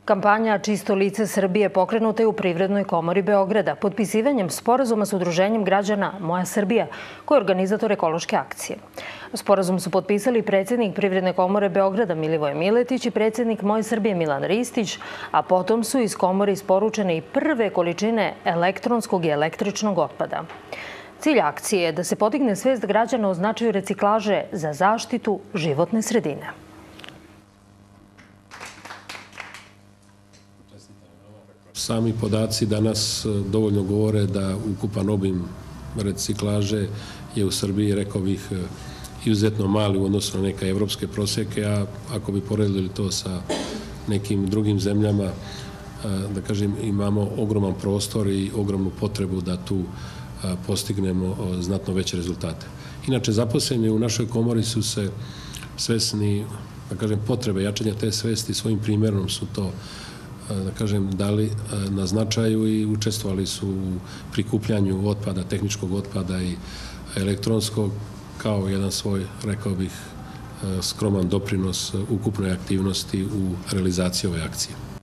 Kampanja Čisto lice Srbije pokrenuta je u Privrednoj komori Beograda potpisivanjem sporazuma s Udruženjem građana Moja Srbija, koji je organizator ekološke akcije. Sporazum su potpisali predsjednik Privredne komore Beograda Milivoje Miletić i predsjednik Moje Srbije Milan Ristić, a potom su iz komore isporučene i prve količine elektronskog i električnog otpada. Cilj akcije je da se podigne svest građana o značaju reciklaže za zaštitu životne sredine. Sami podaci danas dovoljno govore da ukupan obim reciklaže je u Srbiji, rekao bih, izuzetno mali u odnosu na neke evropske prosjeke, a ako bi poredili to sa nekim drugim zemljama, da kažem, imamo ogroman prostor i ogromnu potrebu da tu postignemo znatno veće rezultate. Inače, zaposleni u našoj komori su se svesni, da kažem, potrebe jačanja te svesti, svojim primjerom su to, da kažem, dali na značaju i učestvovali su u prikupljanju otpada, tehničkog otpada i elektronskog, kao jedan svoj, rekao bih, skroman doprinos ukupnoj aktivnosti u realizaciji ove akcije.